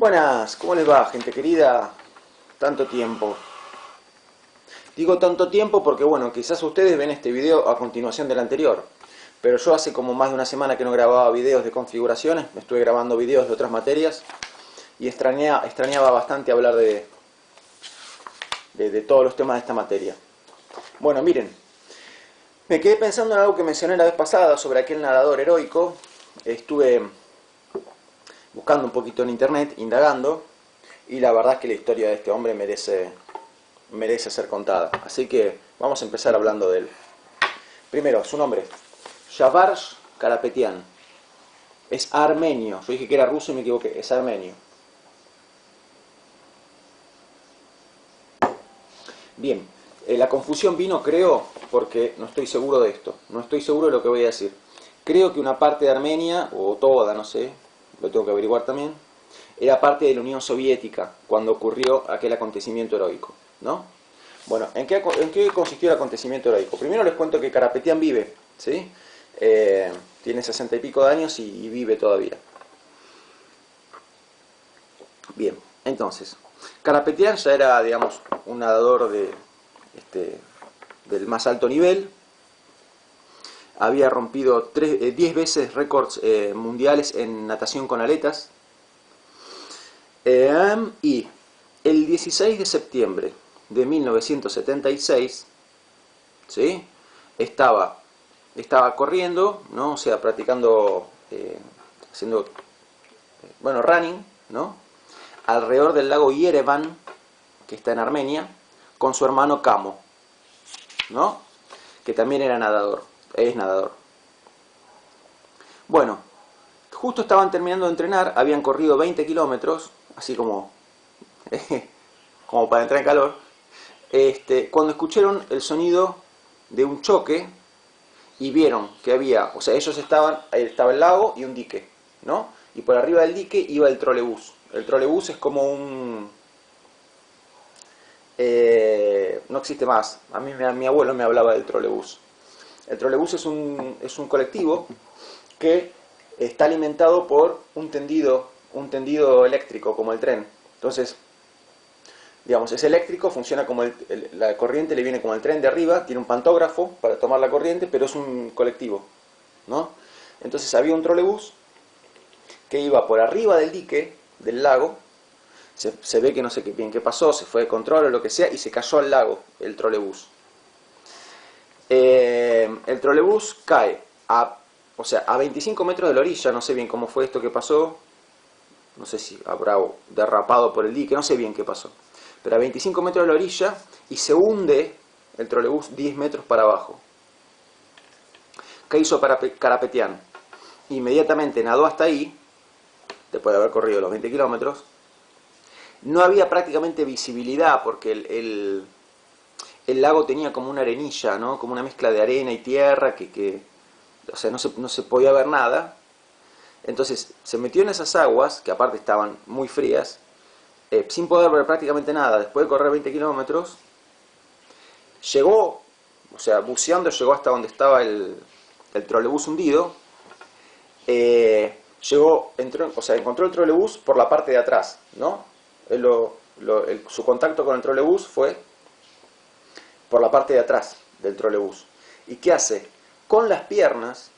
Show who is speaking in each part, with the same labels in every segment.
Speaker 1: Buenas, ¿cómo les va, gente querida? Tanto tiempo. Digo tanto tiempo porque, bueno, quizás ustedes ven este video a continuación del anterior, pero yo hace como más de una semana que no grababa videos de configuraciones, me estuve grabando videos de otras materias y extrañaba bastante hablar de todos los temas de esta materia. Bueno, miren, me quedé pensando en algo que mencioné la vez pasada sobre aquel nadador heroico. Estuve buscando un poquito en internet, indagando, y la verdad es que la historia de este hombre merece ser contada. Así que vamos a empezar hablando de él. Primero, su nombre, Javarsh Karapetyan. Es armenio. Yo dije que era ruso y me equivoqué, es armenio. Bien, la confusión vino, creo, porque no estoy seguro de esto. No estoy seguro de lo que voy a decir. Creo que una parte de Armenia, o toda, no sé, lo tengo que averiguar también, era parte de la Unión Soviética cuando ocurrió aquel acontecimiento heroico, ¿no? Bueno, ¿en qué consistió el acontecimiento heroico? Primero les cuento que Karapetyan vive, ¿sí? Tiene 60 y pico de años y vive todavía. Bien, entonces, Karapetyan ya era, digamos, un nadador del más alto nivel. Había rompido 10 veces récords mundiales en natación con aletas. Y el 16 de septiembre de 1976, ¿sí? estaba corriendo, ¿no? O sea, practicando, haciendo, bueno, running, ¿no? Alrededor del lago Yerevan, que está en Armenia, con su hermano Kamo, ¿no? Que también era nadador, es nadador. Bueno, justo estaban terminando de entrenar, habían corrido 20 kilómetros, así como, como para entrar en calor, cuando escucharon el sonido de un choque y vieron que había, o sea, estaba el lago y un dique, ¿no? Y por arriba del dique iba el trolebús. El trolebús es como un... no existe más. A mí mi abuelo me hablaba del trolebús. El trolebús es un colectivo que está alimentado por un tendido eléctrico, como el tren. Entonces, digamos, es eléctrico, funciona como la corriente le viene como el tren de arriba, tiene un pantógrafo para tomar la corriente, pero es un colectivo, ¿no? Entonces había un trolebús que iba por arriba del dique, del lago, se ve que no sé bien qué pasó, se fue de control o lo que sea, y se cayó al lago el trolebús. El trolebús cae o sea, a 25 metros de la orilla, no sé bien cómo fue esto que pasó, no sé si habrá derrapado por el dique, no sé bien qué pasó, pero a 25 metros de la orilla, y se hunde el trolebús 10 metros para abajo. ¿Qué hizo Karapetyan? Inmediatamente nadó hasta ahí, después de haber corrido los 20 kilómetros. No había prácticamente visibilidad porque el lago tenía como una arenilla, ¿no? Como una mezcla de arena y tierra o sea, no se podía ver nada. Entonces se metió en esas aguas, que aparte estaban muy frías, sin poder ver prácticamente nada. Después de correr 20 kilómetros, llegó, o sea, buceando llegó hasta donde estaba el trolebús hundido. Encontró el trolebús por la parte de atrás, ¿no? Su contacto con el trolebús fue por la parte de atrás del trolebús. ¿Y qué hace? Con las piernas,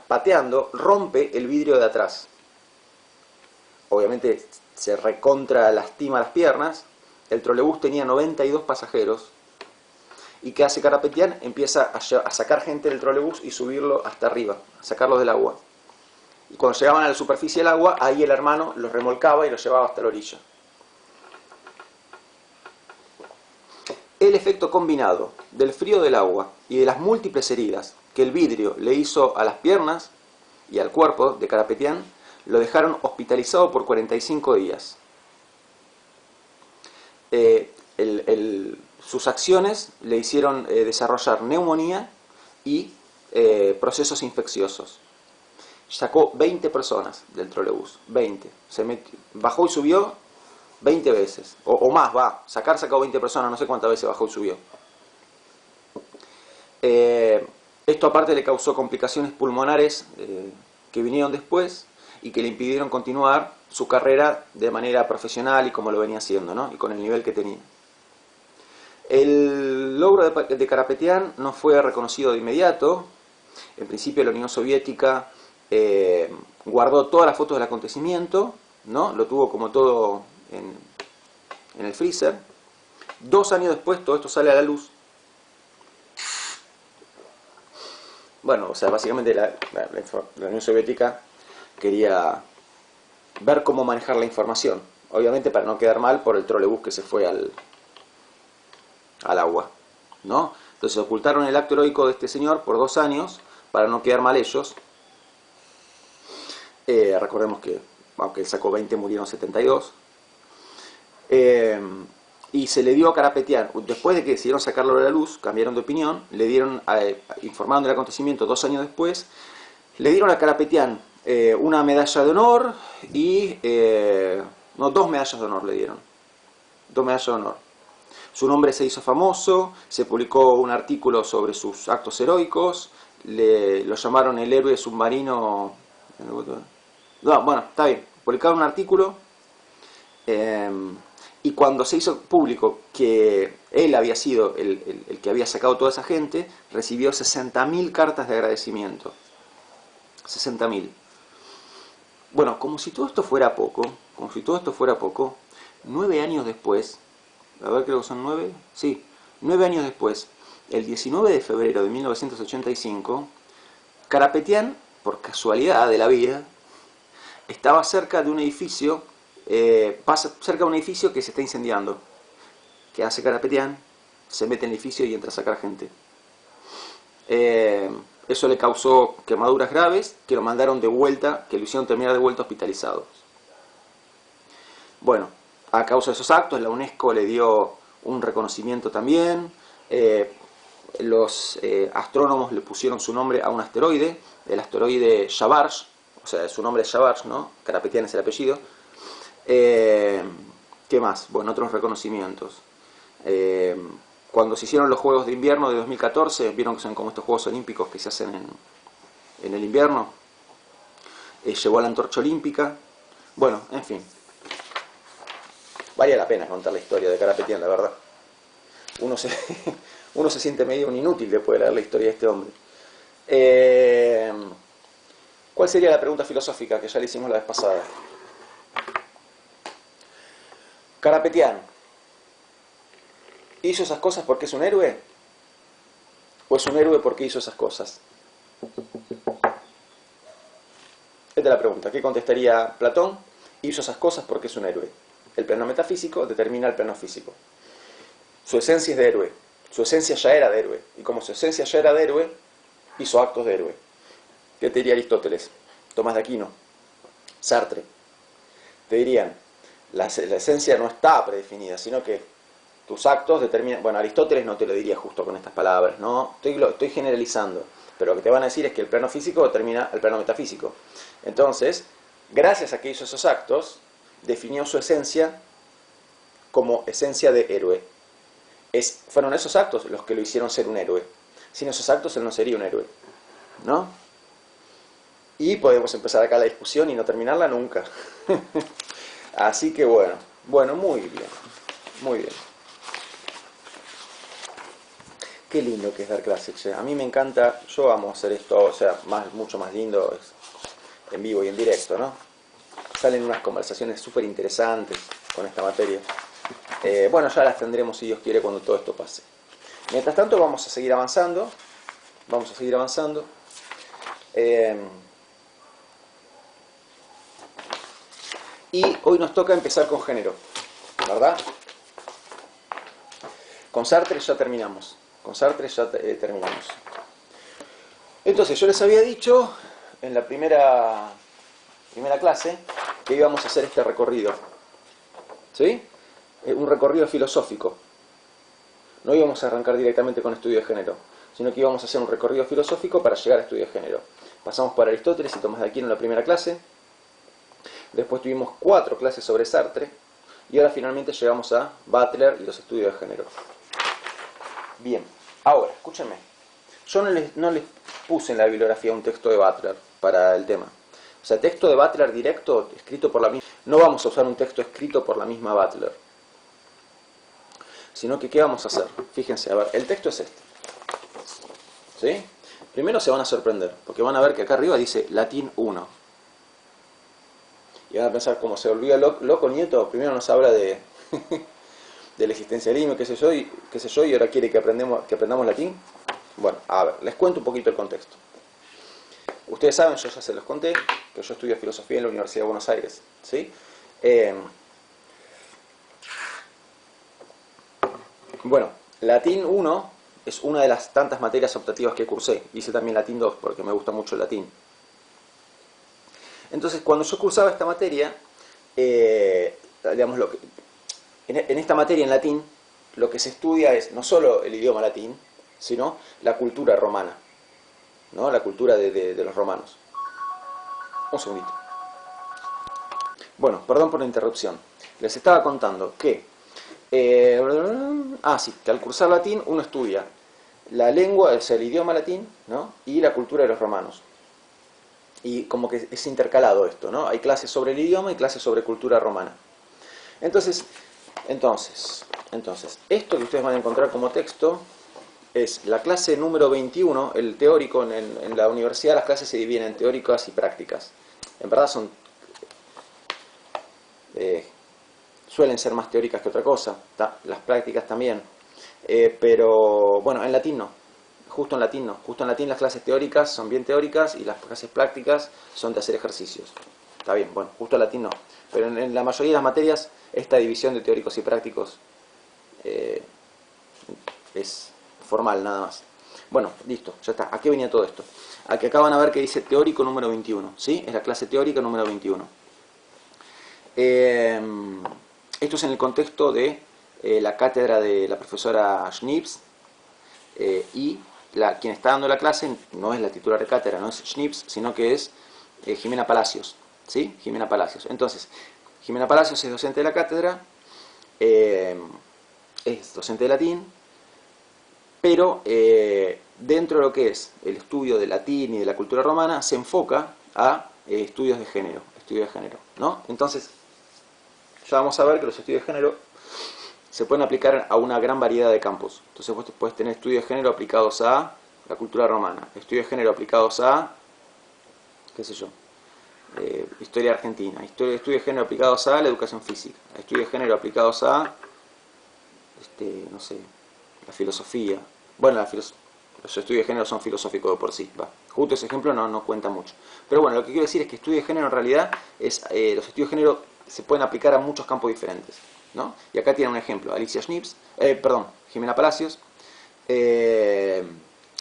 Speaker 1: pateando, rompe el vidrio de atrás. Obviamente se recontra lastima las piernas. El trolebús tenía 92 pasajeros. ¿Y qué hace Karapetyan? Empieza a sacar gente del trolebús y subirlo hasta arriba, a sacarlos del agua. Y cuando llegaban a la superficie del agua, ahí el hermano los remolcaba y los llevaba hasta la orilla. El efecto combinado del frío del agua y de las múltiples heridas que el vidrio le hizo a las piernas y al cuerpo de Karapetyan lo dejaron hospitalizado por 45 días. Sus acciones le hicieron desarrollar neumonía y procesos infecciosos. Sacó 20 personas del trolebús, 20. Bajó y subió 20 veces, o más, sacó 20 personas, no sé cuántas veces bajó y subió. Esto aparte le causó complicaciones pulmonares que vinieron después, y que le impidieron continuar su carrera de manera profesional y como lo venía haciendo, ¿no? Y con el nivel que tenía. El logro de Karapetyan no fue reconocido de inmediato. En principio la Unión Soviética guardó todas las fotos del acontecimiento, ¿no? Lo tuvo como todo en el freezer. 2 años después todo esto sale a la luz. Bueno, o sea, básicamente la Unión Soviética quería ver cómo manejar la información. Obviamente para no quedar mal por el trolebús que se fue al agua, ¿no? Entonces ocultaron el acto heroico de este señor por 2 años para no quedar mal ellos. Recordemos que aunque él sacó 20 murieron 72. Y se le dio a Karapetyan, después de que decidieron sacarlo a la luz, cambiaron de opinión, le dieron, informando del acontecimiento 2 años después, le dieron a Karapetyan una medalla de honor y, no, 2 medallas de honor le dieron, 2 medallas de honor. Su nombre se hizo famoso, se publicó un artículo sobre sus actos heroicos, lo llamaron el héroe submarino. No, bueno, está bien, publicaron un artículo. Y cuando se hizo público que él había sido el que había sacado toda esa gente, recibió 60.000 cartas de agradecimiento. 60.000. Bueno, como si todo esto fuera poco, 9 años después, a ver, creo que son 9, sí, 9 años después, el 19 de febrero de 1985, Karapetyan, por casualidad de la vida, estaba cerca de un edificio, pasa cerca de un edificio que se está incendiando. ¿Qué hace Karapetyan? Se mete en el edificio y entra a sacar gente. Eso le causó quemaduras graves que lo mandaron de vuelta, que lo hicieron terminar de vuelta hospitalizado. Bueno, a causa de esos actos la UNESCO le dio un reconocimiento también. Los astrónomos le pusieron su nombre a un asteroide, el asteroide Shabarsh, o sea, su nombre es Shabarsh, ¿no? Karapetyan es el apellido. ¿Qué más? Bueno, otros reconocimientos. Cuando se hicieron los Juegos de Invierno de 2014, vieron que son como estos Juegos Olímpicos que se hacen en el invierno. Llevó la antorcha olímpica. Bueno, en fin. Valía la pena contar la historia de Karapetyan, la verdad. Uno se siente medio un inútil después de leer la historia de este hombre. ¿Cuál sería la pregunta filosófica que ya le hicimos la vez pasada? Karapetyan, ¿hizo esas cosas porque es un héroe? ¿O es un héroe porque hizo esas cosas? Esta es la pregunta. ¿Qué contestaría Platón? Hizo esas cosas porque es un héroe. El plano metafísico determina el plano físico. Su esencia es de héroe. Su esencia ya era de héroe. Y como su esencia ya era de héroe, hizo actos de héroe. ¿Qué te diría Aristóteles? Tomás de Aquino, Sartre. Te dirían, la esencia no está predefinida, sino que tus actos determinan. Bueno, Aristóteles no te lo diría justo con estas palabras, ¿no? Estoy generalizando, pero lo que te van a decir es que el plano físico determina el plano metafísico. Entonces, gracias a que hizo esos actos, definió su esencia como esencia de héroe. Fueron esos actos los que lo hicieron ser un héroe. Sin esos actos él no sería un héroe, ¿no? Y podemos empezar acá la discusión y no terminarla nunca. Así que bueno, muy bien, muy bien. Qué lindo que es dar clases, che. A mí me encanta, yo amo hacer esto, o sea, mucho más lindo es en vivo y en directo, ¿no? Salen unas conversaciones súper interesantes con esta materia. Bueno, ya las tendremos si Dios quiere cuando todo esto pase. Mientras tanto vamos a seguir avanzando. Y hoy nos toca empezar con género, ¿verdad? Con Sartre ya terminamos. Entonces, yo les había dicho en la primera clase que íbamos a hacer este recorrido. ¿Sí? Un recorrido filosófico. No íbamos a arrancar directamente con estudio de género, sino que íbamos a hacer un recorrido filosófico para llegar a estudio de género. Pasamos por Aristóteles y Tomás de Aquino en la primera clase. Después tuvimos 4 clases sobre Sartre. Y ahora finalmente llegamos a Butler y los estudios de género. Bien, ahora, escúchenme. Yo no les puse en la bibliografía un texto de Butler para el tema. O sea, texto de Butler directo, escrito por la misma... No vamos a usar un texto escrito por la misma Butler. Sino que, ¿qué vamos a hacer? Fíjense, a ver, el texto es este. ¿Sí? Primero se van a sorprender, porque van a ver que acá arriba dice latín 1. Y van a pensar, como se olvida loco Nieto, primero nos habla de del existencialismo, qué sé yo, y ahora quiere que aprendamos latín. Bueno, a ver, les cuento un poquito el contexto. Ustedes saben, yo ya se los conté, que yo estudio filosofía en la Universidad de Buenos Aires. ¿Sí? Bueno, latín 1 es una de las tantas materias optativas que cursé. Hice también latín 2 porque me gusta mucho el latín. Entonces, cuando yo cursaba esta materia, digamos, en esta materia en latín, lo que se estudia es no solo el idioma latín, sino la cultura romana, ¿no? La cultura de los romanos. Un segundito. Bueno, perdón por la interrupción. Les estaba contando que, sí, que al cursar latín uno estudia la lengua, o sea, el idioma latín, ¿no? Y la cultura de los romanos. Y como que es intercalado esto, ¿no? Hay clases sobre el idioma y clases sobre cultura romana. Entonces, esto que ustedes van a encontrar como texto es la clase número 21, el teórico. En la universidad las clases se dividen en teóricas y prácticas. En verdad suelen ser más teóricas que otra cosa, las prácticas también. Pero bueno, en latín no. Justo en latín no. Justo en latín las clases teóricas son bien teóricas y las clases prácticas son de hacer ejercicios. Está bien, bueno, justo en latín no. Pero en la mayoría de las materias esta división de teóricos y prácticos es formal nada más. Bueno, listo, ya está. ¿A qué venía todo esto? A que acá van a ver que dice teórico número 21. ¿Sí? Es la clase teórica número 21. Esto es en el contexto de la cátedra de la profesora Schnips, y quien está dando la clase no es la titular de cátedra, no es Schnips, sino que es Jimena Palacios. ¿Sí? Jimena Palacios. Entonces, Jimena Palacios es docente de la cátedra, es docente de latín, pero dentro de lo que es el estudio de latín y de la cultura romana se enfoca a estudios de género, ¿no? Entonces, ya vamos a ver que los estudios de género se pueden aplicar a una gran variedad de campos. Entonces vos puedes tener estudios de género aplicados a la cultura romana, estudios de género aplicados a, qué sé yo, historia argentina, estudios de género aplicados a la educación física, estudios de género aplicados a, no sé, la filosofía. Bueno, los estudios de género son filosóficos de por sí, va. Justo ese ejemplo no cuenta mucho. Pero bueno, lo que quiero decir es que estudio de género en realidad es, los estudios de género se pueden aplicar a muchos campos diferentes, ¿no? Y acá tienen un ejemplo, Alicia Schnips, Jimena Palacios,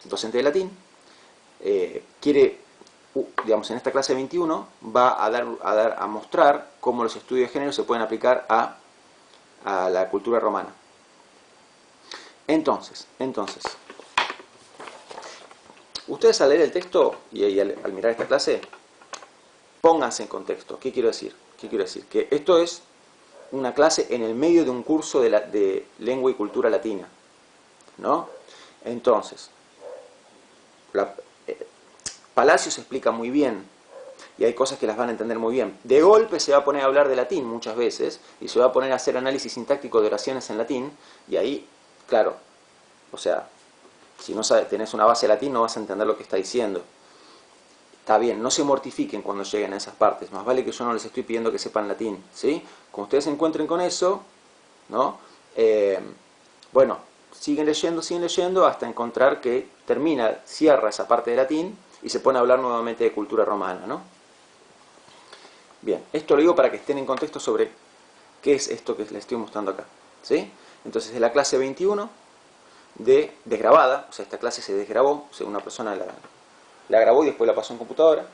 Speaker 1: docente de latín, quiere, digamos, en esta clase 21 va a mostrar cómo los estudios de género se pueden aplicar a la cultura romana. Entonces, ustedes al leer el texto y al mirar esta clase, pónganse en contexto. ¿Qué quiero decir? Que esto es una clase en el medio de un curso de lengua y cultura latina, ¿no? Entonces, Palacios explica muy bien y hay cosas que las van a entender muy bien. De golpe se va a poner a hablar de latín muchas veces y se va a poner a hacer análisis sintáctico de oraciones en latín, y ahí, claro, o sea, si no tenés una base latín no vas a entender lo que está diciendo. Está bien, no se mortifiquen cuando lleguen a esas partes, más vale que yo no les estoy pidiendo que sepan latín, ¿sí? Como ustedes se encuentren con eso, ¿no? Bueno, siguen leyendo hasta encontrar que cierra esa parte de latín y se pone a hablar nuevamente de cultura romana, ¿no? Bien, esto lo digo para que estén en contexto sobre qué es esto que les estoy mostrando acá, ¿sí? Entonces, de la clase 21, desgrabada, o sea, esta clase se desgrabó, o sea, una persona la grabó y después la pasó en computadora.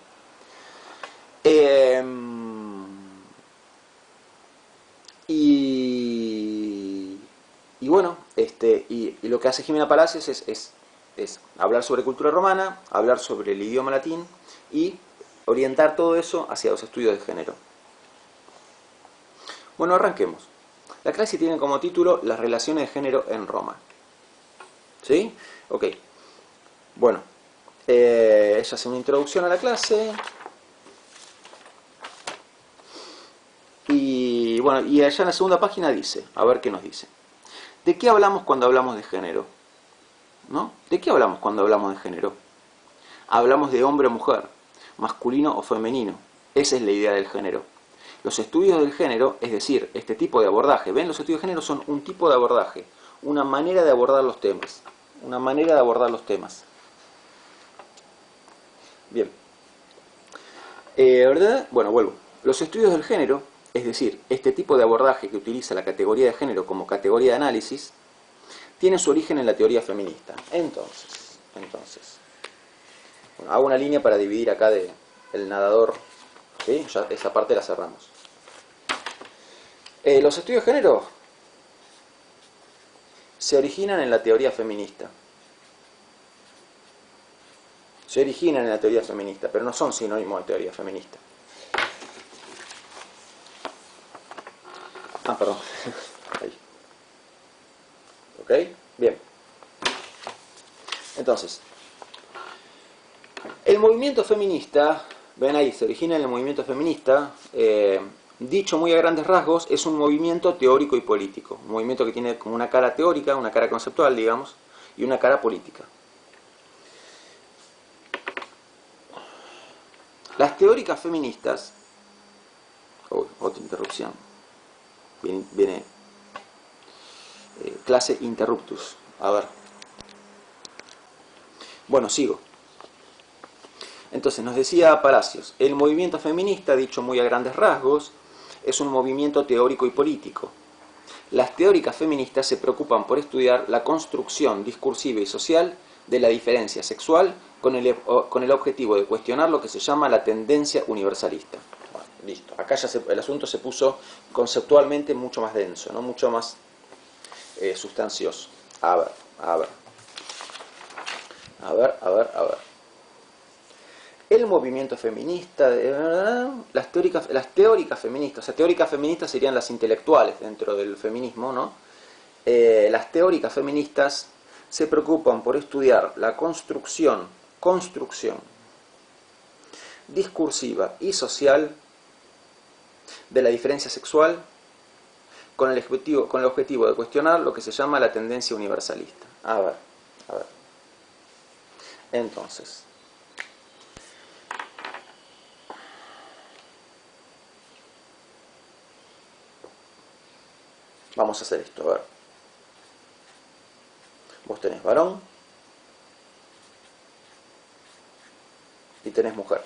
Speaker 1: Y bueno, y lo que hace Jimena Palacios es hablar sobre cultura romana, hablar sobre el idioma latín y orientar todo eso hacia los estudios de género. Bueno, arranquemos. La clase tiene como título Las relaciones de género en Roma. ¿Sí? Ok. Bueno, ella hace una introducción a la clase. Y bueno, y allá en la segunda página dice, a ver qué nos dice. ¿De qué hablamos cuando hablamos de género? ¿No? ¿De qué hablamos cuando hablamos de género? Hablamos de hombre o mujer, masculino o femenino. Esa es la idea del género. Los estudios del género, es decir, este tipo de abordaje, ¿ven? Los estudios de género son un tipo de abordaje, una manera de abordar los temas. Una manera de abordar los temas. Bien. ¿Verdad? Bueno, vuelvo. Los estudios del género, es decir, este tipo de abordaje que utiliza la categoría de género como categoría de análisis, tiene su origen en la teoría feminista. Entonces, bueno, hago una línea para dividir acá el nadador, ¿sí? Ya esa parte la cerramos. Los estudios de género se originan en la teoría feminista. Se originan en la teoría feminista, pero no son sinónimos de teoría feminista. Ah, perdón. Ahí. ¿Ok? Bien. Entonces, el movimiento feminista, ven ahí, se origina en el movimiento feminista, dicho muy a grandes rasgos, es un movimiento teórico y político. Un movimiento que tiene como una cara teórica, una cara conceptual, digamos, y una cara política. Las teóricas feministas... otra interrupción. Viene clase interruptus. A ver. Bueno, sigo. Entonces, nos decía Palacios, el movimiento feminista, dicho muy a grandes rasgos, es un movimiento teórico y político. Las teóricas feministas se preocupan por estudiar la construcción discursiva y social de la diferencia sexual con el objetivo de cuestionar lo que se llama la tendencia universalista. Bueno, listo. Acá ya el asunto se puso conceptualmente mucho más denso, ¿no? Mucho más sustancioso. A ver. El movimiento feminista, las teóricas feministas, o sea, teóricas feministas serían las intelectuales dentro del feminismo, ¿no? Las teóricas feministas se preocupan por estudiar la construcción discursiva y social de la diferencia sexual con el objetivo de cuestionar lo que se llama la tendencia universalista. A ver. Entonces, vamos a hacer esto, a ver. Vos tenés varón y tenés mujer.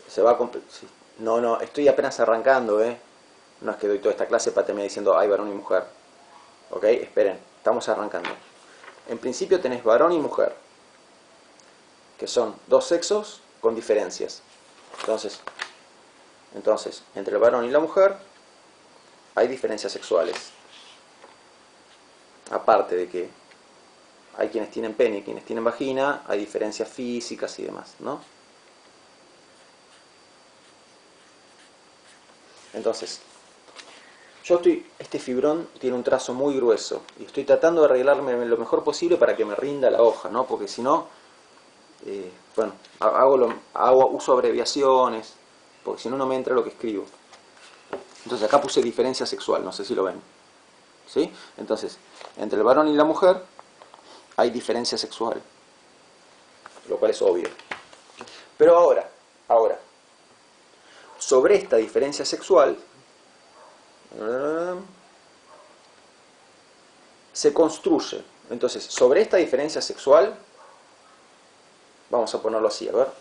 Speaker 1: Se va a sí. No, estoy apenas arrancando, ¿eh? No es que doy toda esta clase para terminar diciendo hay varón y mujer. ¿Ok? Esperen, estamos arrancando. En principio tenés varón y mujer, que son dos sexos con diferencias. Entonces, entre el varón y la mujer hay diferencias sexuales. Aparte de que hay quienes tienen pene y quienes tienen vagina, hay diferencias físicas y demás, ¿no? Entonces, este fibrón tiene un trazo muy grueso y estoy tratando de arreglarme lo mejor posible para que me rinda la hoja, ¿no? Porque si no, bueno, uso abreviaciones, porque si no, no me entra lo que escribo. Entonces acá puse diferencia sexual, no sé si lo ven. ¿Sí? Entonces, entre el varón y la mujer hay diferencia sexual, lo cual es obvio. Pero ahora, sobre esta diferencia sexual se construye. Entonces, sobre esta diferencia sexual, vamos a ponerlo así, a ver.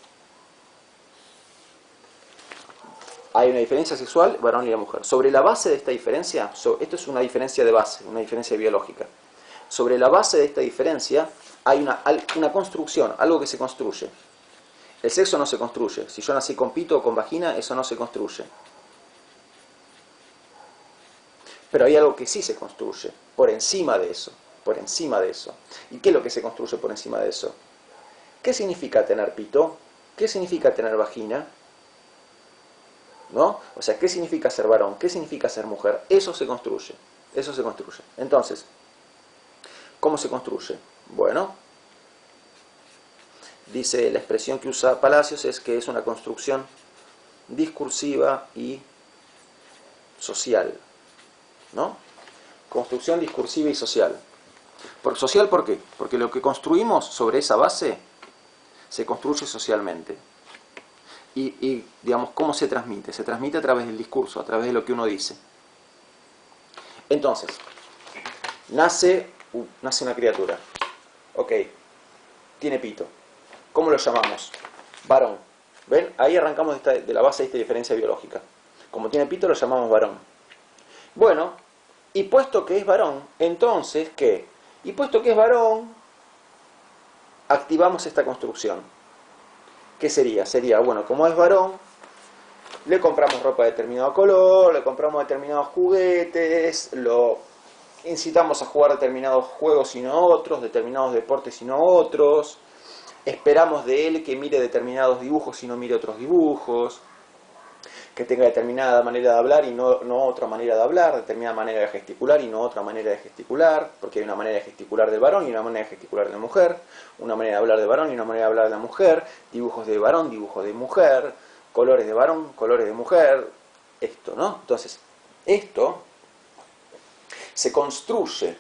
Speaker 1: Hay una diferencia sexual, varón y la mujer. Sobre la base de esta diferencia, esto es una diferencia de base, una diferencia biológica. Sobre la base de esta diferencia hay una construcción, algo que se construye. El sexo no se construye. Si yo nací con pito o con vagina, eso no se construye. Pero hay algo que sí se construye, por encima de eso. ¿Y qué es lo que se construye por encima de eso? ¿Qué significa tener pito? ¿Qué significa tener vagina? ¿No? O sea, ¿qué significa ser varón? ¿Qué significa ser mujer? Eso se construye. Entonces, ¿cómo se construye? Bueno, dice la expresión que usa Palacios es que es una construcción discursiva y social, ¿no? Construcción discursiva y social. ¿Social por qué? Porque lo que construimos sobre esa base se construye socialmente. Y digamos, ¿cómo se transmite? Se transmite a través del discurso, a través de lo que uno dice. Entonces, nace una criatura. Ok, tiene pito. ¿Cómo lo llamamos? Varón. ¿Ven? Ahí arrancamos de la base de esta diferencia biológica. Como tiene pito lo llamamos varón. Bueno, y puesto que es varón, entonces, ¿qué? Y puesto que es varón, activamos esta construcción. ¿Qué sería? Sería, bueno, como es varón, le compramos ropa de determinado color, le compramos determinados juguetes, lo incitamos a jugar determinados juegos y no otros, determinados deportes y no otros, esperamos de él que mire determinados dibujos y no mire otros dibujos, que tenga determinada manera de hablar y no otra manera de hablar, determinada manera de gesticular y no otra manera de gesticular, porque hay una manera de gesticular del varón y una manera de gesticular de la mujer, una manera de hablar del varón y una manera de hablar de la mujer, dibujos de varón, dibujos de mujer, colores de varón, colores de mujer, esto, ¿no? Entonces, esto se construye.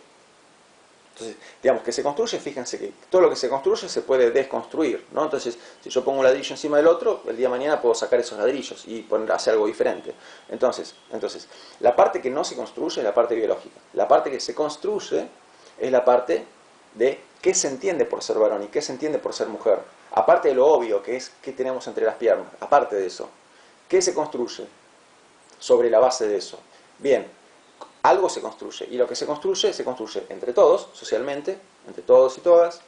Speaker 1: Entonces, digamos que se construye, fíjense que todo lo que se construye se puede desconstruir, ¿no? Entonces, si yo pongo un ladrillo encima del otro, el día de mañana puedo sacar esos ladrillos y hacer algo diferente. Entonces, la parte que no se construye es la parte biológica. La parte que se construye es la parte de qué se entiende por ser varón y qué se entiende por ser mujer. Aparte de lo obvio que es qué tenemos entre las piernas, aparte de eso, ¿qué se construye sobre la base de eso? Bien, algo se construye, y lo que se construye entre todos, socialmente, entre todos y todas,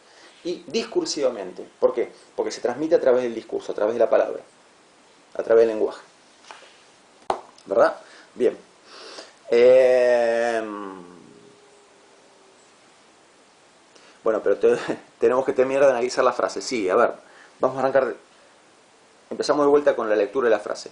Speaker 1: y discursivamente. ¿Por qué? Porque se transmite a través del discurso, a través de la palabra, a través del lenguaje. ¿Verdad? Bien. Bueno, pero tenemos que terminar de analizar la frase. Sí, a ver, vamos a arrancar. Empezamos de vuelta con la lectura de la frase.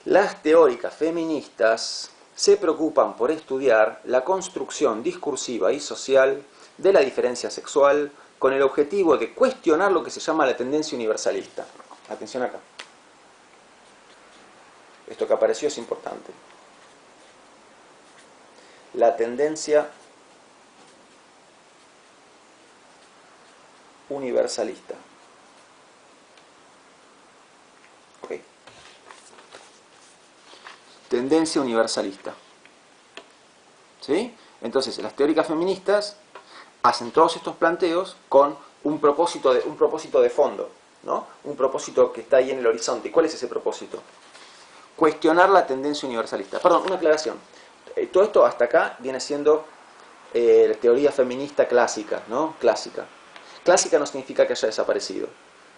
Speaker 1: Las teóricas feministas se preocupan por estudiar la construcción discursiva y social de la diferencia sexual con el objetivo de cuestionar lo que se llama la tendencia universalista. Atención acá. Esto que apareció es importante. La tendencia universalista. Ok. Tendencia universalista. ¿Sí? Entonces, las teóricas feministas hacen todos estos planteos con un propósito de fondo, ¿no? Un propósito que está ahí en el horizonte. ¿Y cuál es ese propósito? Cuestionar la tendencia universalista. Perdón, una aclaración. Todo esto hasta acá viene siendo la teoría feminista clásica, ¿no? Clásica. Clásica no significa que haya desaparecido.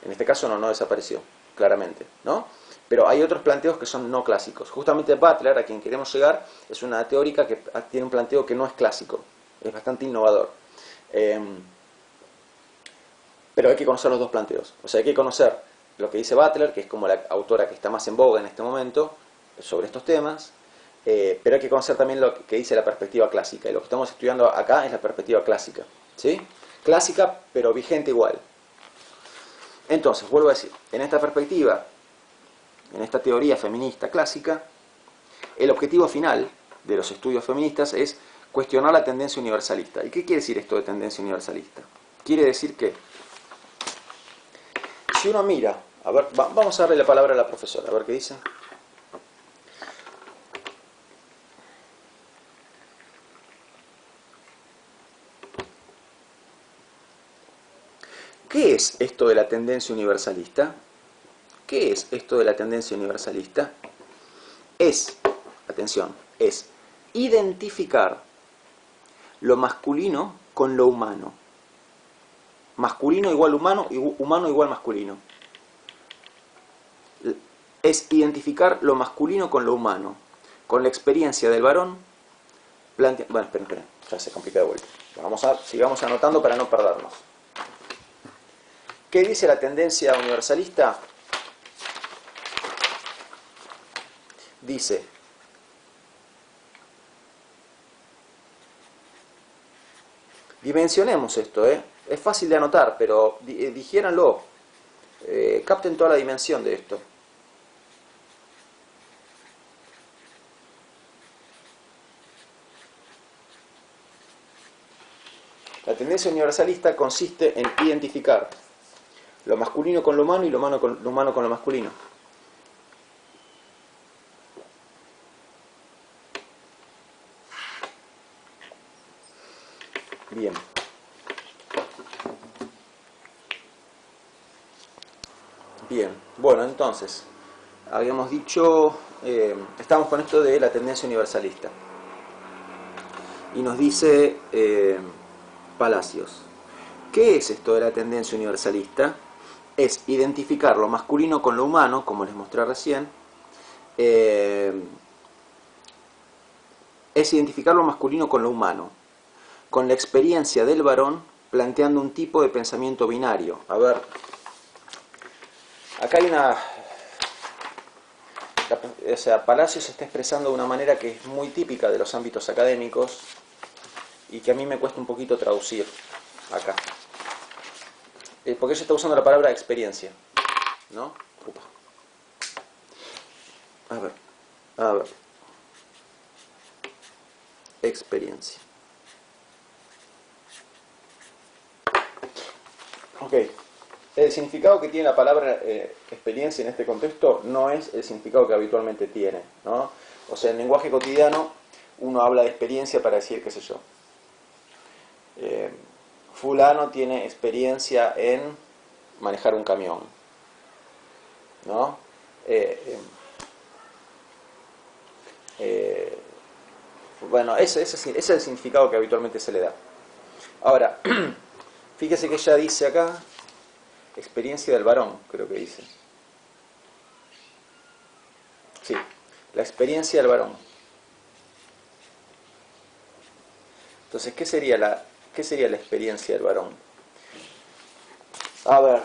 Speaker 1: En este caso no desapareció, claramente, ¿no? Pero hay otros planteos que son no clásicos. Justamente Butler, a quien queremos llegar, es una teórica que tiene un planteo que no es clásico. Es bastante innovador. Pero hay que conocer los dos planteos. O sea, hay que conocer lo que dice Butler, que es como la autora que está más en boga en este momento sobre estos temas. Pero hay que conocer también lo que dice la perspectiva clásica. Y lo que estamos estudiando acá es la perspectiva clásica. ¿Sí? Clásica, pero vigente igual. Entonces, vuelvo a decir, en esta perspectiva, en esta teoría feminista clásica, el objetivo final de los estudios feministas es cuestionar la tendencia universalista. ¿Y qué quiere decir esto de tendencia universalista? Quiere decir que, si uno mira, a ver, vamos a darle la palabra a la profesora, a ver qué dice. ¿Qué es esto de la tendencia universalista? ¿Qué es esto de la tendencia universalista? Es, atención, es identificar lo masculino con lo humano. Masculino igual humano, y humano igual masculino. Es identificar lo masculino con lo humano, con la experiencia del varón. Bueno, esperen, ya se complica de vuelta. Sigamos anotando para no perdernos. ¿Qué dice la tendencia universalista? Dice, dimensionemos esto, es fácil de anotar, pero digiéranlo, capten toda la dimensión de esto. La tendencia universalista consiste en identificar lo masculino con lo humano y lo humano con lo masculino. Bien. Bien. Bueno, entonces, habíamos dicho, estamos con esto de la tendencia universalista. Y nos dice Palacios, ¿qué es esto de la tendencia universalista? Es identificar lo masculino con lo humano, como les mostré recién. Es identificar lo masculino con lo humano, con la experiencia del varón, planteando un tipo de pensamiento binario. A ver, acá hay una... O sea, Palacios se está expresando de una manera que es muy típica de los ámbitos académicos y que a mí me cuesta un poquito traducir acá. Porque ella está usando la palabra experiencia, ¿no? Upa. A ver. Experiencia. Ok. El significado que tiene la palabra experiencia en este contexto no es el significado que habitualmente tiene, ¿no? O sea, en lenguaje cotidiano uno habla de experiencia para decir, qué sé yo, fulano tiene experiencia en manejar un camión, ¿no? Bueno, ese es el significado que habitualmente se le da. Ahora, fíjese que ella dice acá, experiencia del varón, creo que dice. Sí, la experiencia del varón. Entonces, ¿qué sería la experiencia del varón? A ver.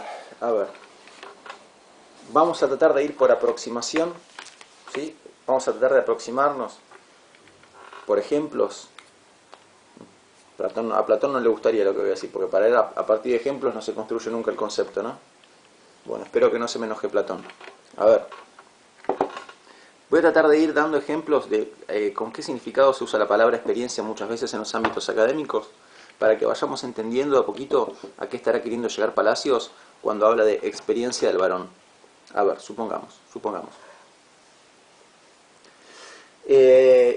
Speaker 1: Vamos a tratar de ir por aproximación, ¿sí? Vamos a tratar de aproximarnos por ejemplos. A Platón no le gustaría lo que voy a decir, porque para él a partir de ejemplos no se construye nunca el concepto, ¿no? Bueno, espero que no se me enoje Platón. A ver, voy a tratar de ir dando ejemplos de con qué significado se usa la palabra experiencia muchas veces en los ámbitos académicos, para que vayamos entendiendo a poquito a qué estará queriendo llegar Palacios cuando habla de experiencia del varón. A ver, supongamos.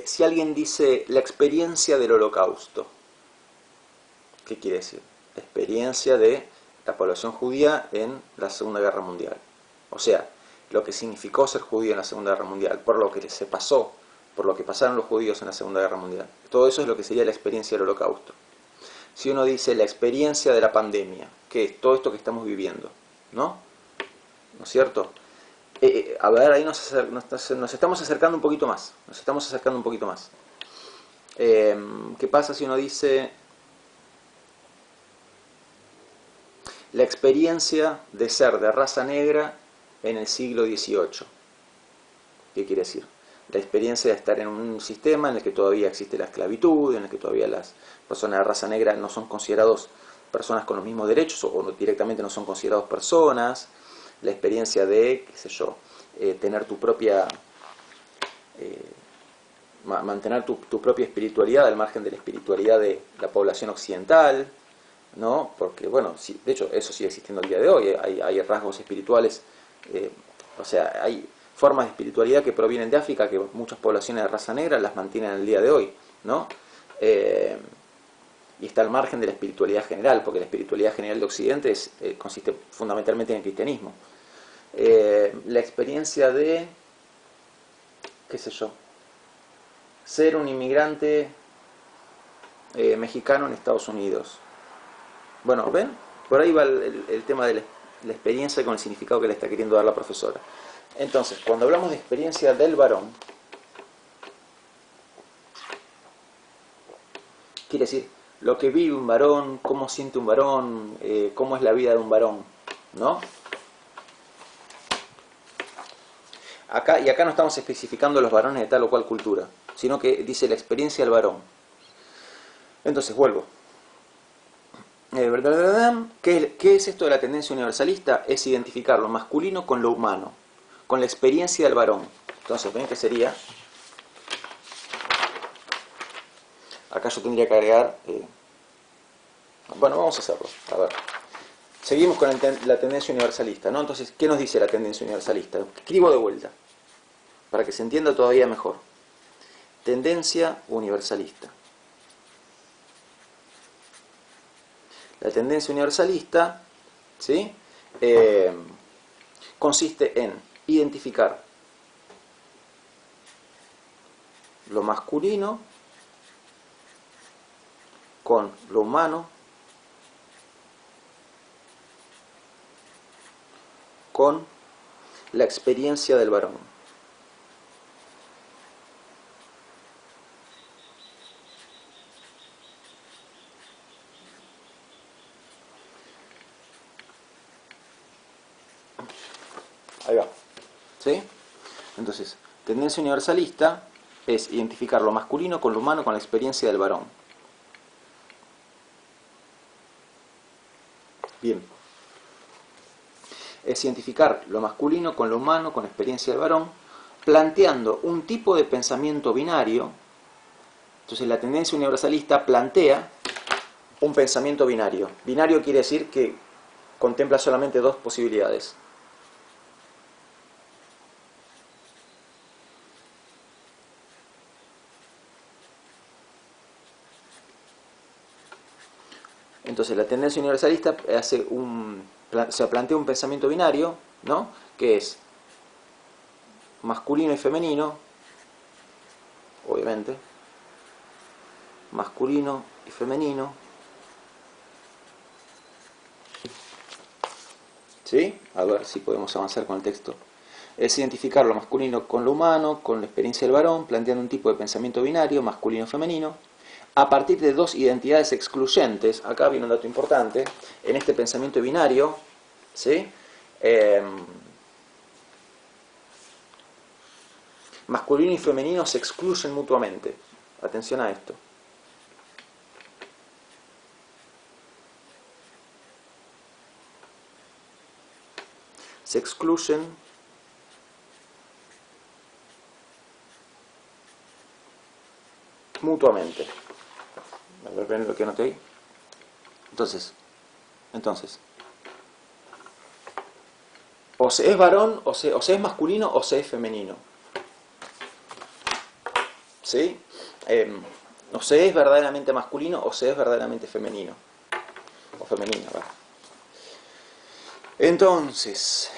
Speaker 1: Si alguien dice la experiencia del Holocausto, ¿qué quiere decir? La experiencia de la población judía en la Segunda Guerra Mundial. O sea, lo que significó ser judío en la Segunda Guerra Mundial, por lo que se pasó, por lo que pasaron los judíos en la Segunda Guerra Mundial. Todo eso es lo que sería la experiencia del Holocausto. Si uno dice la experiencia de la pandemia, que es todo esto que estamos viviendo, ¿no? ¿No es cierto? A ver, ahí nos estamos acercando un poquito más. ¿Qué pasa si uno dice la experiencia de ser de raza negra en el siglo XVIII? ¿Qué quiere decir? La experiencia de estar en un sistema en el que todavía existe la esclavitud, en el que todavía las personas de raza negra no son considerados personas con los mismos derechos o directamente no son considerados personas. La experiencia de, qué sé yo, tener tu propia, mantener tu propia espiritualidad al margen de la espiritualidad de la población occidental, ¿no? Porque, bueno, de hecho, eso sigue existiendo el día de hoy. Hay rasgos espirituales, o sea, hay formas de espiritualidad que provienen de África que muchas poblaciones de raza negra las mantienen el día de hoy, ¿no? Y está al margen de la espiritualidad general, porque la espiritualidad general de Occidente consiste fundamentalmente en el cristianismo. La experiencia de, qué sé yo, ser un inmigrante mexicano en Estados Unidos. Bueno, ¿ven? Por ahí va el tema de la experiencia con el significado que le está queriendo dar la profesora. Entonces, cuando hablamos de experiencia del varón, quiere decir lo que vive un varón, cómo siente un varón, cómo es la vida de un varón, ¿no? Acá no estamos especificando los varones de tal o cual cultura, sino que dice la experiencia del varón. Entonces, vuelvo. ¿Qué es esto de la tendencia universalista? Es identificar lo masculino con lo humano, con la experiencia del varón. Entonces, ¿ven qué sería? Acá yo tendría que agregar Bueno, vamos a hacerlo. A ver. Seguimos con la tendencia universalista, ¿no? Entonces, ¿qué nos dice la tendencia universalista? Escribo de vuelta, para que se entienda todavía mejor. Tendencia universalista. La tendencia universalista, ¿sí? Consiste en identificar lo masculino con lo humano, con la experiencia del varón. Ahí va. ¿Sí? Entonces, tendencia universalista es identificar lo masculino con lo humano con la experiencia del varón. Bien. Es identificar lo masculino con lo humano con la experiencia del varón, planteando un tipo de pensamiento binario. Entonces, la tendencia universalista plantea un pensamiento binario. Binario quiere decir que contempla solamente dos posibilidades. Entonces la tendencia universalista se plantea un pensamiento binario, ¿no? Que es masculino y femenino, obviamente, masculino y femenino, ¿sí? A ver si podemos avanzar con el texto. Es identificar lo masculino con lo humano, con la experiencia del varón, planteando un tipo de pensamiento binario, masculino y femenino, a partir de dos identidades excluyentes. Acá viene un dato importante. En este pensamiento binario, ¿sí? Masculino y femenino se excluyen mutuamente. Atención a esto. Se excluyen mutuamente. A ver, ven lo que anoté ahí. Entonces, o se es varón, o se es masculino, o se es femenino. ¿Sí? O se es verdaderamente masculino, o se es verdaderamente femenino. O femenina, ¿verdad? Entonces,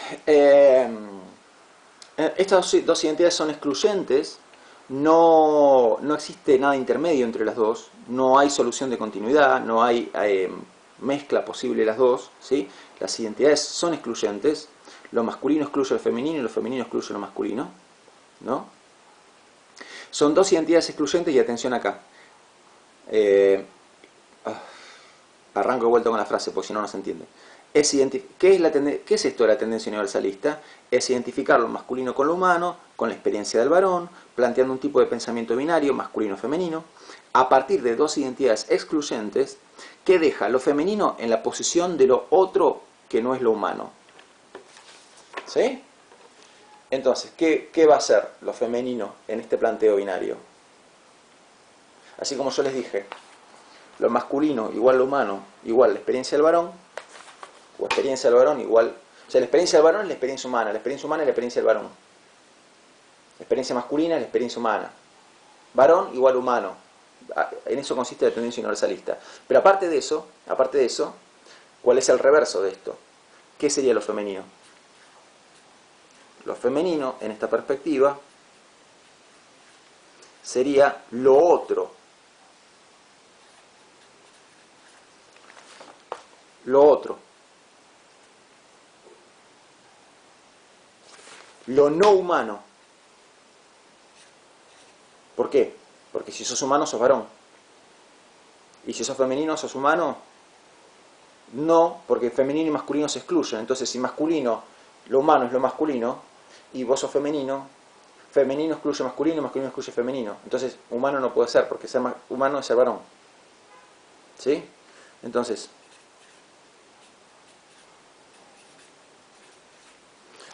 Speaker 1: estas dos identidades son excluyentes. No existe nada intermedio entre las dos, no hay solución de continuidad, no hay mezcla posible de las dos, ¿sí? Las identidades son excluyentes, lo masculino excluye al femenino y lo femenino excluye lo masculino, ¿no? Son dos identidades excluyentes y atención acá. Arranco de vuelta con la frase porque si no, no se entiende. ¿Qué es esto de la tendencia universalista? Es identificar lo masculino con lo humano, con la experiencia del varón, planteando un tipo de pensamiento binario, masculino-femenino, a partir de dos identidades excluyentes que deja lo femenino en la posición de lo otro que no es lo humano. ¿Sí? Entonces, ¿qué va a ser lo femenino en este planteo binario? Así como yo les dije, lo masculino igual lo humano igual la experiencia del varón, o experiencia del varón igual... O sea, la experiencia del varón es la experiencia humana es la experiencia del varón. La experiencia masculina es la experiencia humana. Varón igual humano. En eso consiste la tendencia universalista. Pero aparte de eso, ¿cuál es el reverso de esto? ¿Qué sería lo femenino? Lo femenino, en esta perspectiva, sería lo otro. Lo otro. Lo no humano. ¿Por qué? Porque si sos humano, sos varón. Y si sos femenino, sos humano. No, porque femenino y masculino se excluyen. Entonces, si masculino, lo humano es lo masculino, y vos sos femenino, femenino excluye masculino, masculino excluye femenino. Entonces, humano no puede ser, porque ser humano es ser varón. ¿Sí? Entonces,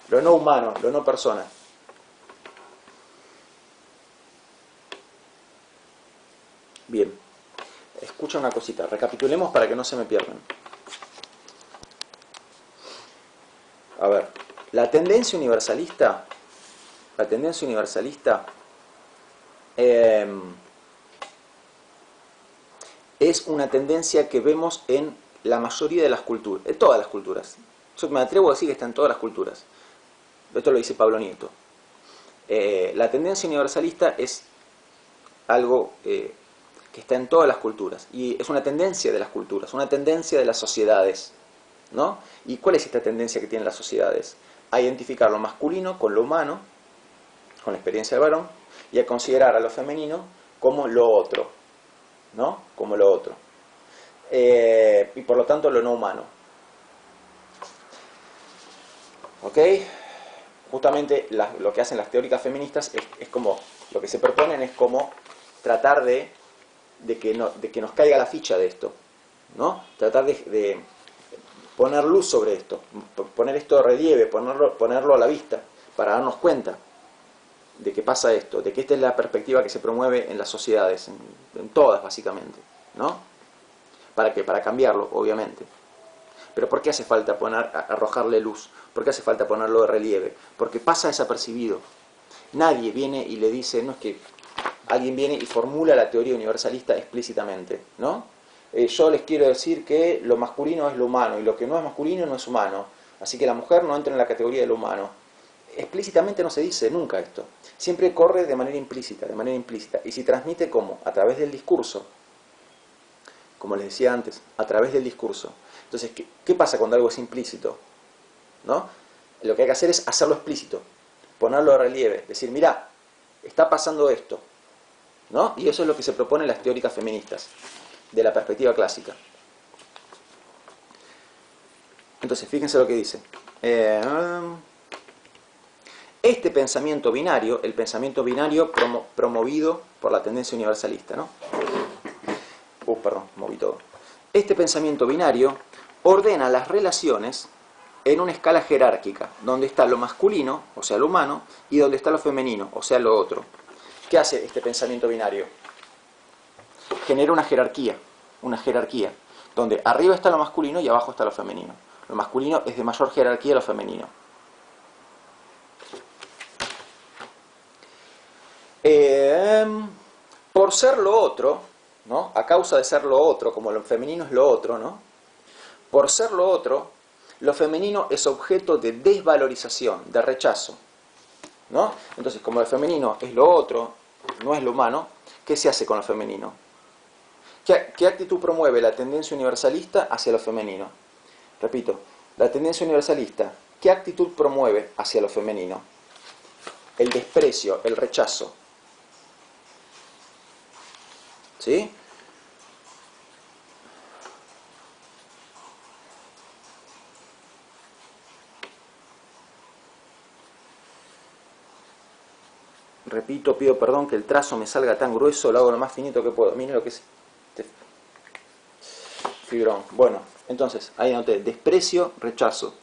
Speaker 1: lo no humano, lo no persona. Bien. escucha una cosita, recapitulemos para que no se me pierdan. A ver, la tendencia universalista es una tendencia que vemos en la mayoría de las culturas, en todas las culturas. Yo me atrevo a decir que está en todas las culturas. Esto lo dice Pablo Nieto. La tendencia universalista es algo que está en todas las culturas, y es una tendencia de las culturas, una tendencia de las sociedades, ¿no? ¿Y cuál es esta tendencia que tienen las sociedades? A identificar lo masculino con lo humano, con la experiencia del varón, y a considerar a lo femenino como lo otro, ¿no? Como lo otro. Y por lo tanto lo no humano. ¿Ok? Justamente lo que hacen las teóricas feministas es como, lo que se proponen es como tratar de que nos caiga la ficha de esto, ¿no? Tratar de poner luz sobre esto, poner esto de relieve, ponerlo a la vista, para darnos cuenta de que pasa esto, de que esta es la perspectiva que se promueve en las sociedades, en todas básicamente, ¿no? ¿Para qué? Para cambiarlo, obviamente. Pero ¿por qué hace falta arrojarle luz? ¿Por qué hace falta ponerlo de relieve? Porque pasa desapercibido. Nadie viene y le dice, no es que alguien viene y formula la teoría universalista explícitamente, ¿no? Yo les quiero decir que lo masculino es lo humano y lo que no es masculino no es humano. Así que la mujer no entra en la categoría de lo humano. Explícitamente no se dice nunca esto. Siempre corre de manera implícita, de manera implícita. Y se transmite ¿cómo? A través del discurso. Como les decía antes, a través del discurso. Entonces, ¿qué pasa cuando algo es implícito? ¿No? Lo que hay que hacer es hacerlo explícito, ponerlo de relieve, decir, mirá, está pasando esto, ¿no? Y eso es lo que se propone en las teóricas feministas, de la perspectiva clásica. Entonces, fíjense lo que dice. Este pensamiento binario, el pensamiento binario promovido por la tendencia universalista, ¿no? Perdón, moví todo. Este pensamiento binario ordena las relaciones en una escala jerárquica, donde está lo masculino, o sea, lo humano, y donde está lo femenino, o sea, lo otro. ¿Qué hace este pensamiento binario? Genera una jerarquía, donde arriba está lo masculino y abajo está lo femenino. Lo masculino es de mayor jerarquía a lo femenino. Por ser lo otro, ¿no? A causa de ser lo otro, como lo femenino es lo otro, ¿no? Por ser lo otro, lo femenino es objeto de desvalorización, de rechazo, ¿no? Entonces, como lo femenino es lo otro, no es lo humano, ¿qué se hace con lo femenino? ¿Qué actitud promueve la tendencia universalista hacia lo femenino? Repito, la tendencia universalista, ¿qué actitud promueve hacia lo femenino? El desprecio, el rechazo. ¿Sí? Repito, pido perdón que el trazo me salga tan grueso, lo hago lo más finito que puedo. Miren lo que es este fibrón. Bueno, entonces, ahí anoté, desprecio, rechazo.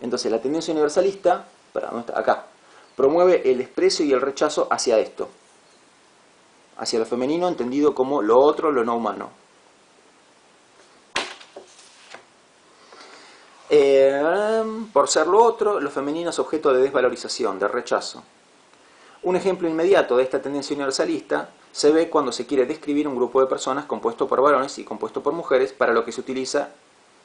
Speaker 1: Entonces, la tendencia universalista, ¿dónde está? Acá, promueve el desprecio y el rechazo hacia esto. Hacia lo femenino entendido como lo otro, lo no humano. Por ser lo otro, lo femenino es objeto de desvalorización, de rechazo. Un ejemplo inmediato de esta tendencia universalista se ve cuando se quiere describir un grupo de personas compuesto por varones y compuesto por mujeres, para lo que se utiliza,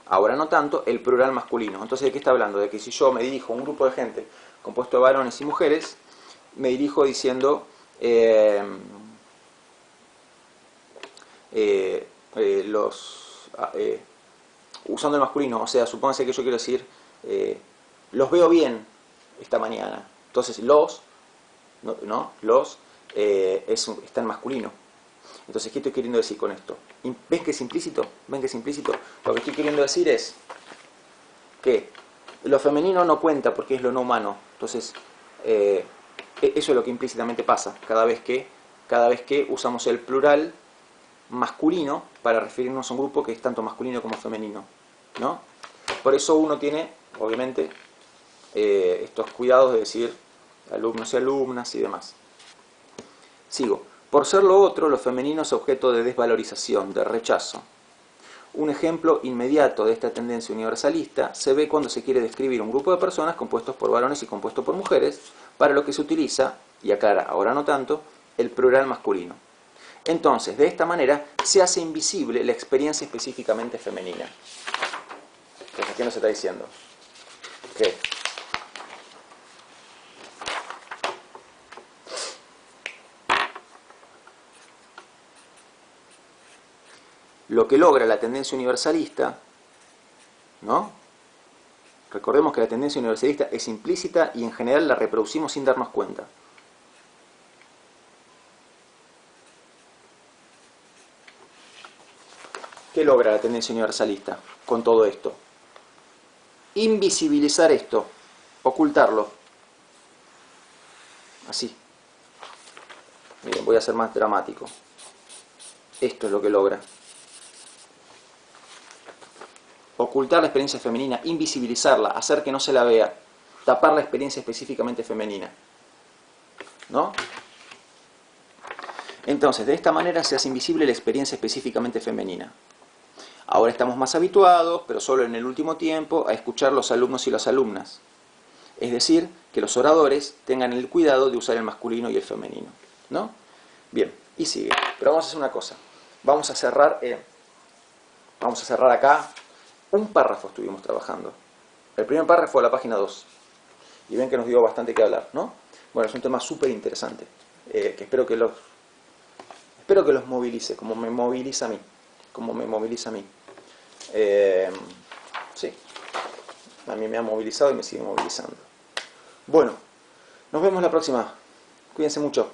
Speaker 1: ahora no tanto, el plural masculino. Entonces, ¿de qué está hablando? De que si yo me dirijo a un grupo de gente compuesto de varones y mujeres, me dirijo diciendo usando el masculino, o sea, supóngase que yo quiero decir los veo bien esta mañana. Entonces, está en masculino. Entonces, ¿qué estoy queriendo decir con esto? ¿Ven que es implícito? ¿Ven que es implícito? Lo que estoy queriendo decir es que lo femenino no cuenta porque es lo no humano. Entonces, eso es lo que implícitamente pasa cada vez que usamos el plural masculino para referirnos a un grupo que es tanto masculino como femenino, ¿no? Por eso uno tiene, obviamente, estos cuidados de decir alumnos y alumnas y demás. Sigo. Por ser lo otro, lo femenino es objeto de desvalorización, de rechazo. Un ejemplo inmediato de esta tendencia universalista se ve cuando se quiere describir un grupo de personas compuestos por varones y compuestos por mujeres, para lo que se utiliza, y aclara ahora no tanto, el plural masculino. Entonces, de esta manera, se hace invisible la experiencia específicamente femenina. Entonces, ¿qué nos está diciendo? ¿Qué? Lo que logra la tendencia universalista, ¿no? Recordemos que la tendencia universalista es implícita y en general la reproducimos sin darnos cuenta. ¿Qué logra la tendencia universalista con todo esto? Invisibilizar esto, ocultarlo. Así. Miren, voy a ser más dramático. Esto es lo que logra. Ocultar la experiencia femenina, invisibilizarla, hacer que no se la vea, tapar la experiencia específicamente femenina. ¿No? Entonces, de esta manera se hace invisible la experiencia específicamente femenina. Ahora estamos más habituados, pero solo en el último tiempo, a escuchar los alumnos y las alumnas. Es decir, que los oradores tengan el cuidado de usar el masculino y el femenino. ¿No? Bien, y sigue. Pero vamos a hacer una cosa. Vamos a cerrar acá. Un párrafo estuvimos trabajando. El primer párrafo fue a la página 2. Y ven que nos dio bastante que hablar, ¿no? Bueno, es un tema súper interesante. Que espero que los movilice, como me moviliza a mí. Sí. A mí me ha movilizado y me sigue movilizando. Bueno, nos vemos la próxima. Cuídense mucho.